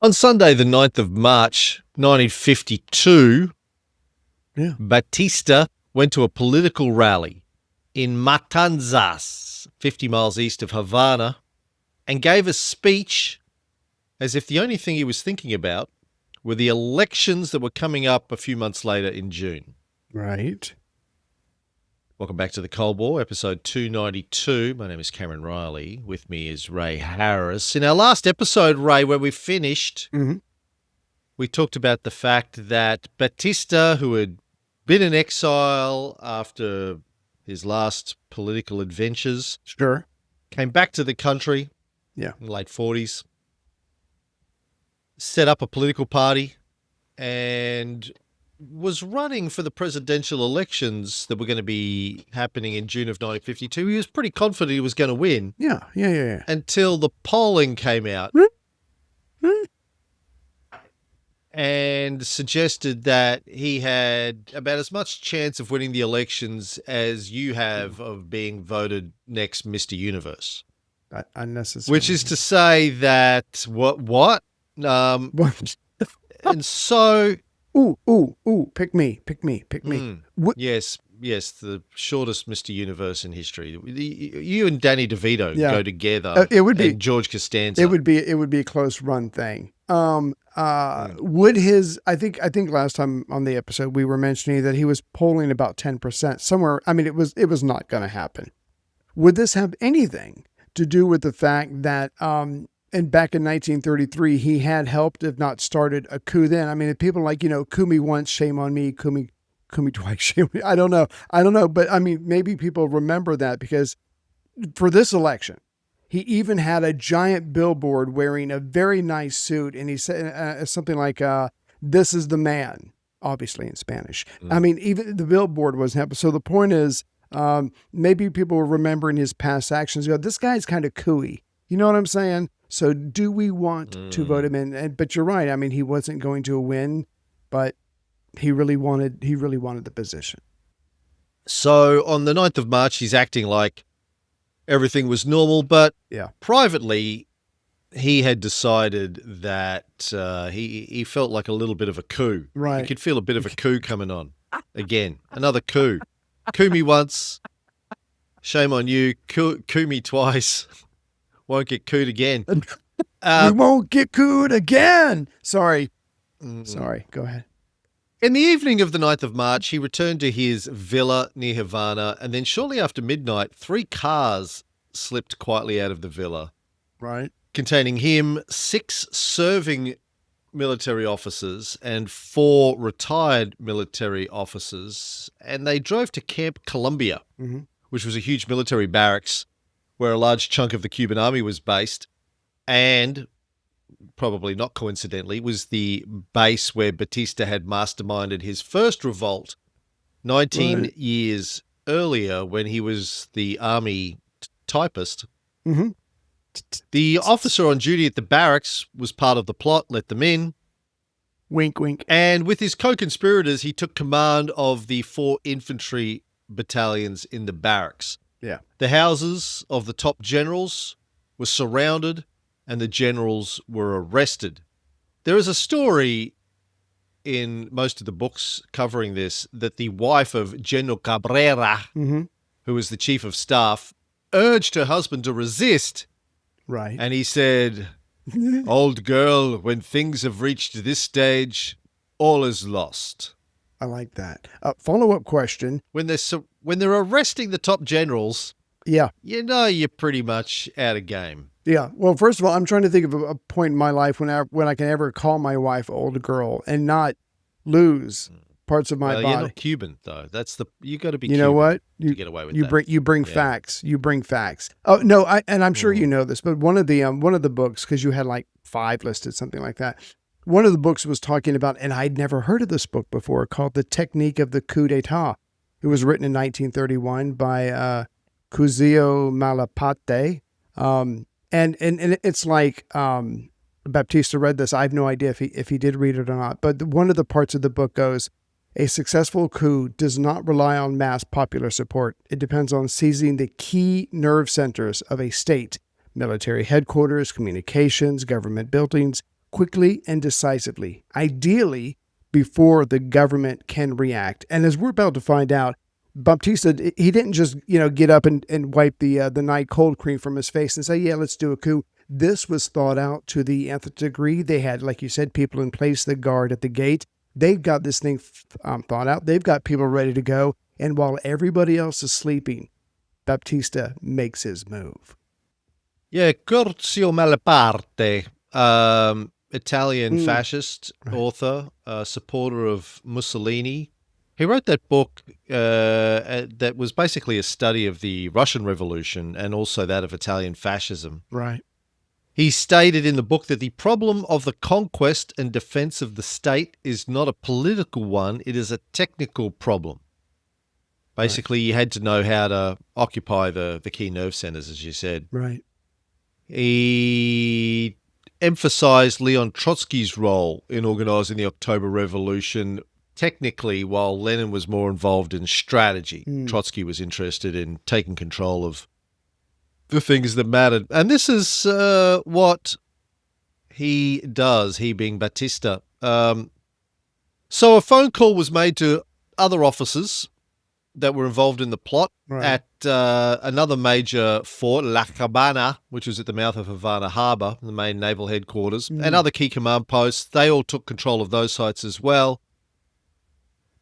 On Sunday, the 9th of March, 1952, Batista went to a political rally in Matanzas, 50 miles east of Havana, and gave a speech as if the only thing he was thinking about were the elections that were coming up a few months later in June. Right. Welcome back to the Cold War, episode 292. My name is Cameron Riley. With me is Ray Harris. In our last episode, Ray, where we finished, we talked about the fact that Batista, who had been in exile after his last political adventures, came back to the country in the late 40s, set up a political party, and was running for the presidential elections that were going to be happening in June of 1952. He was pretty confident he was going to win. Yeah. Until the polling came out and suggested that he had about as much chance of winning the elections as you have of being voted next Mr. Universe. Unnecessary. Which is to say that what? And so... Ooh, pick me. Yes, the shortest Mr. Universe in history. You and Danny DeVito go together. It would be and George Costanza. It would be a close run thing. Would his? I think last time on the episode we were mentioning that he was polling about 10% somewhere. I mean, it was not going to happen. Would this have anything to do with the fact that and back in 1933, he had helped, if not started, a coup then? I mean, people like, coup me once, shame on me, coup me twice, shame on me. I don't know. But I mean, maybe people remember that because for this election, he even had a giant billboard wearing a very nice suit. And he said something like, "This is the man," obviously in Spanish. I mean, even the billboard wasn't happy. So the point is, maybe people were remembering his past actions. This guy's kind of cooey. You know what I'm saying? So do we want to vote him in? But you're right. I mean, he wasn't going to win, but he really wanted the position. So on the 9th of March, he's acting like everything was normal, but privately, he had decided that he felt like a little bit of a coup. Right. He could feel a bit of a coup coming on. Again, another coup. Coup me once. Shame on you. Coup me twice. Won't get cooed again. We won't get cooed again. Sorry. Go ahead. In the evening of the 9th of March, he returned to his villa near Havana, and then shortly after midnight, 3 cars slipped quietly out of the villa. Right. Containing him, 6 serving military officers and 4 retired military officers, and they drove to Camp Columbia, which was a huge military barracks where a large chunk of the Cuban army was based, and probably not coincidentally, was the base where Batista had masterminded his first revolt 19 years earlier when he was the army typist. The officer on duty at the barracks was part of the plot, let them in. Wink, wink. And with his co-conspirators, he took command of the 4 infantry battalions in the barracks. Yeah. The houses of the top generals were surrounded and the generals were arrested. There is a story in most of the books covering this that the wife of General Cabrera, who was the chief of staff, urged her husband to resist. Right. And he said, "Old girl, when things have reached this stage, all is lost." I like that. Follow-up question. When they're arresting the top generals, you're pretty much out of game. Yeah. Well, first of all, I'm trying to think of a point in my life when I can ever call my wife old girl and not lose parts of my body. You're not Cuban though. You got to be. You Cuban know what? To get away with that. You bring facts. You bring facts. Oh no, and I'm sure you know this, but one of the books, because you had like 5 listed, something like that. One of the books was talking about, and I'd never heard of this book before, called The Technique of the Coup d'etat. It was written in 1931 by Cuzio Malaparte. And it's like Baptista read this. I have no idea if he did read it or not. But one of the parts of the book goes, a successful coup does not rely on mass popular support. It depends on seizing the key nerve centers of a state, military headquarters, communications, government buildings, quickly and decisively, ideally before the government can react. And as we're about to find out, Batista, he didn't just, get up and wipe the night cold cream from his face and say, yeah, let's do a coup. This was thought out to the nth degree. They had, like you said, people in place, the guard at the gate. They've got this thing thought out. They've got people ready to go. And while everybody else is sleeping, Batista makes his move. Yeah, Curzio Malaparte, Italian fascist author, supporter of Mussolini. He wrote that book that was basically a study of the Russian Revolution and also that of Italian fascism. Right. He stated in the book that the problem of the conquest and defense of the state is not a political one, it is a technical problem. Basically, you had to know how to occupy the key nerve centers, as you said. Right. He emphasized Leon Trotsky's role in organizing the October Revolution technically, while Lenin was more involved in strategy. Trotsky was interested in taking control of the things that mattered. And this is what he does, he being Batista. So a phone call was made to other officers that were involved in the plot at another major fort, La Havana, which was at the mouth of Havana Harbor, the main naval headquarters, and other key command posts. They all took control of those sites as well.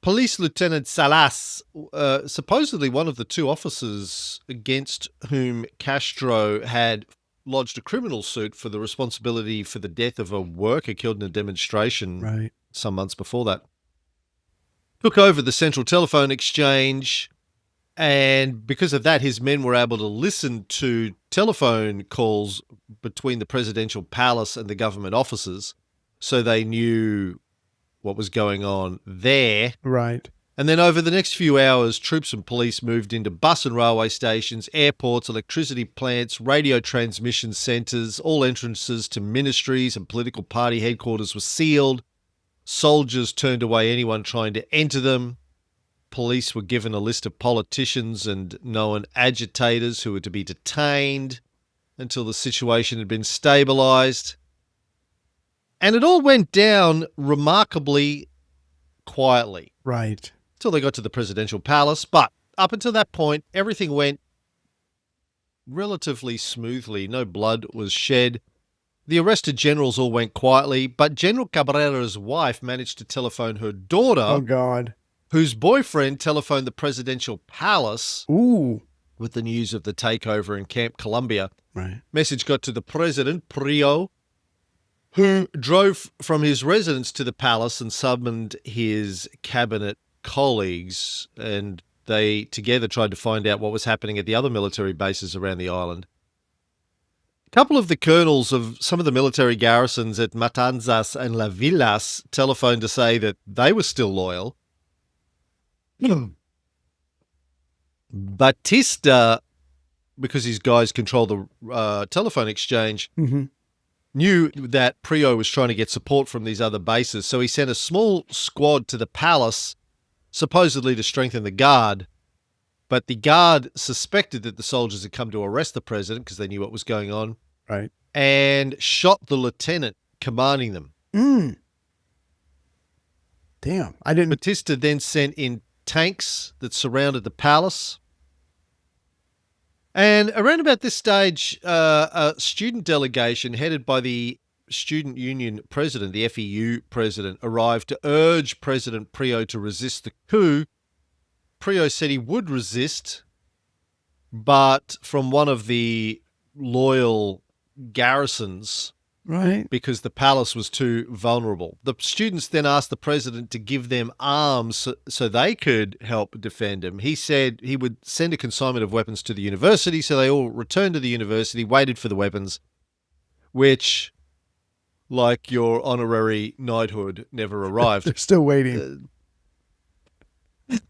Police Lieutenant Salas, supposedly one of the two officers against whom Castro had lodged a criminal suit for the responsibility for the death of a worker killed in a demonstration some months before that, took over the central telephone exchange, and because of that, his men were able to listen to telephone calls between the presidential palace and the government offices, so they knew what was going on there. Right. And then over the next few hours, troops and police moved into bus and railway stations, airports, electricity plants, radio transmission centres. All entrances to ministries and political party headquarters were sealed. Soldiers turned away anyone trying to enter them. Police were given a list of politicians and known agitators who were to be detained until the situation had been stabilised. And it all went down remarkably quietly. Right. Until they got to the presidential palace. But up until that point, everything went relatively smoothly. No blood was shed. The arrested generals all went quietly, but General Cabrera's wife managed to telephone her daughter. Oh, God. Whose boyfriend telephoned the presidential palace. Ooh. With the news of the takeover in Camp Columbia. Right. Message got to the president, Prio, who drove from his residence to the palace and summoned his cabinet colleagues, and they together tried to find out what was happening at the other military bases around the island. A couple of the colonels of some of the military garrisons at Matanzas and La Villas telephoned to say that they were still loyal. Batista, because his guys controlled the telephone exchange, knew that Prio was trying to get support from these other bases, so he sent a small squad to the palace, supposedly to strengthen the guard. But the guard suspected that the soldiers had come to arrest the president because they knew what was going on. Right. And shot the lieutenant commanding them. Damn. I didn't. Batista then sent in tanks that surrounded the palace. And around about this stage, a student delegation headed by the Student Union president, the FEU president, arrived to urge President Prio to resist the coup. Prio said he would resist, but from one of the loyal garrisons, Right. because the palace was too vulnerable. The students then asked the president to give them arms so they could help defend him. He said he would send a consignment of weapons to the university, so they all returned to the university, waited for the weapons, which, like your honorary knighthood, never arrived. They're still waiting.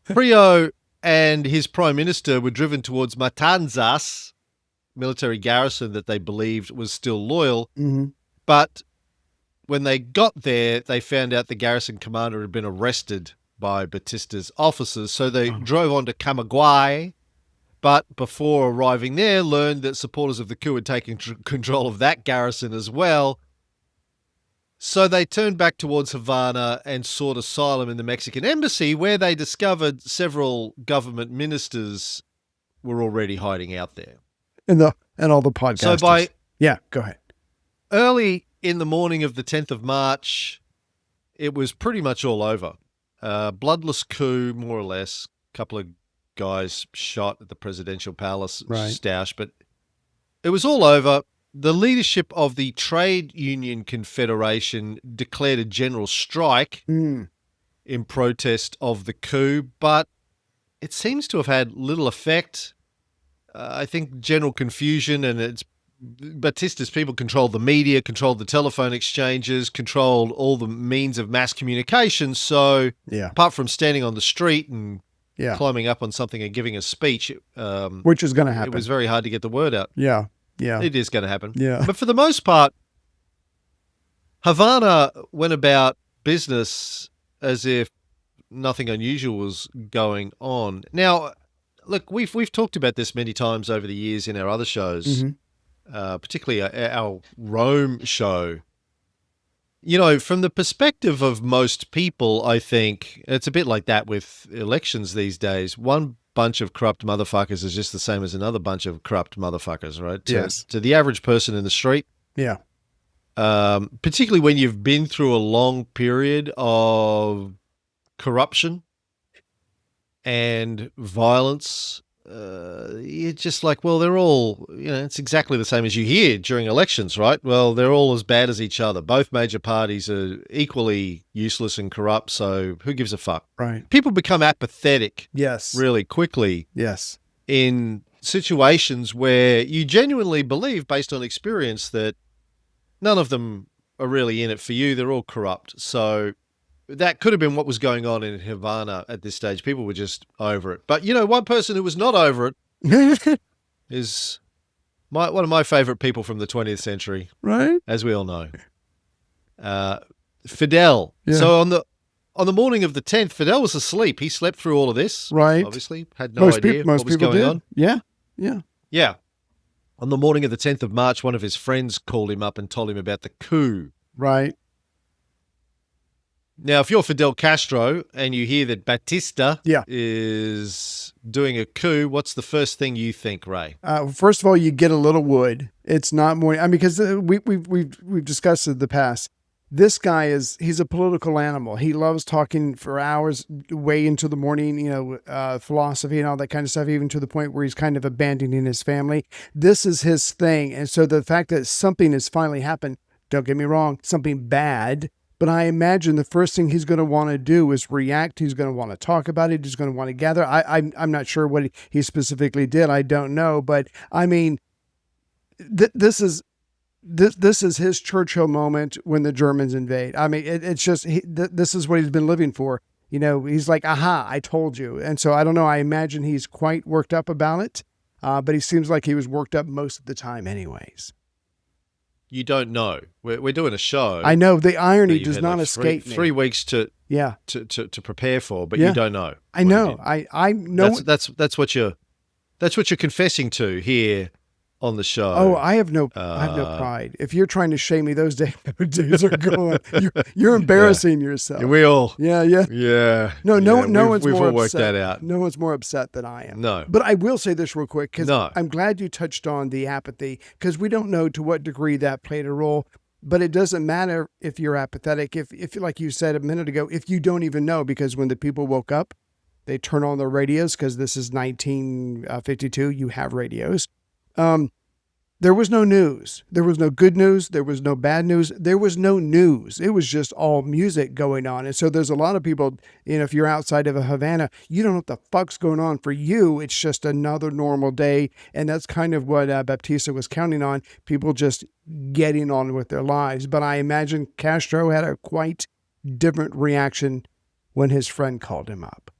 Prio and his prime minister were driven towards Matanzas, military garrison that they believed was still loyal. But when they got there, they found out the garrison commander had been arrested by Batista's officers. So they drove on to Camagüey, but before arriving there, learned that supporters of the coup had taken control of that garrison as well. So they turned back towards Havana and sought asylum in the Mexican embassy, where they discovered several government ministers were already hiding out there. And all the podcasters. So by go ahead. early in the morning of the 10th of March, it was pretty much all over. Bloodless coup, more or less. A couple of guys shot at the presidential palace, stoush, but it was all over. The leadership of the Trade Union Confederation declared a general strike in protest of the coup, but it seems to have had little effect. I think general confusion, and Batista's people controlled the media, controlled the telephone exchanges, controlled all the means of mass communication. So apart from standing on the street and climbing up on something and giving a speech, which is going to happen, it was very hard to get the word out. Yeah. It is going to happen. Yeah. But for the most part, Havana went about business as if nothing unusual was going on. Now, look, we've talked about this many times over the years in our other shows, particularly our Rome show. You know, from the perspective of most people, I think it's a bit like that with elections these days. One bunch of corrupt motherfuckers is just the same as another bunch of corrupt motherfuckers, right? Yes. To the average person in the street. Yeah. Particularly when you've been through a long period of corruption and violence, you're just like, well, they're all, it's exactly the same as you hear during elections, right? Well, they're all as bad as each other. Both major parties are equally useless and corrupt, so who gives a fuck? Right. People become apathetic really quickly Yes. in situations where you genuinely believe, based on experience, that none of them are really in it for you. They're all corrupt. So that could have been what was going on in Havana at this stage. People were just over it. But, one person who was not over it is one of my favorite people from the 20th century, right? As we all know. Fidel. Yeah. So on the morning of the 10th, Fidel was asleep. He slept through all of this. Right. Obviously. Had no idea what was going on. Yeah. Yeah. Yeah. On the morning of the 10th of March, one of his friends called him up and told him about the coup. Right. Now, if you're Fidel Castro and you hear that Batista is doing a coup, what's the first thing you think, Ray? First of all, you get a little wood. It's not more. I mean, because we've discussed it in the past. This guy he's a political animal. He loves talking for hours, way into the morning. Philosophy and all that kind of stuff, even to the point where he's kind of abandoning his family. This is his thing, and so the fact that something has finally happened. Don't get me wrong, something bad. But I imagine the first thing he's going to want to do is react. He's going to want to talk about it. He's going to want to gather. I'm not sure what he specifically did. I don't know. But I mean, this is his Churchill moment when the Germans invade. I mean, it's just this is what he's been living for. He's like, aha, I told you. And so I don't know. I imagine he's quite worked up about it. But he seems like he was worked up most of the time anyways. You don't know. We're doing a show. I know. The irony does not escape me. 3 weeks to prepare for, but you don't know. I know. I know. That's what you're confessing to here on the show. Oh, I have no pride. If you're trying to shame me, those days are gone. You're embarrassing yourself. We all. Yeah. No one's we've more all worked upset. that out. No one's more upset than I am. No. But I will say this real quick, because I'm glad you touched on the apathy, because we don't know to what degree that played a role. But it doesn't matter if you're apathetic. If like you said a minute ago, if you don't even know, because when the people woke up, they turn on their radios, because this is 1952. You have radios. There was no news. There was no good news. There was no bad news. There was no news. It was just all music going on. And so there's a lot of people, if you're outside of a Havana, you don't know what the fuck's going on. For you, it's just another normal day. And that's kind of what Batista was counting on, people just getting on with their lives. But I imagine Castro had a quite different reaction when his friend called him up.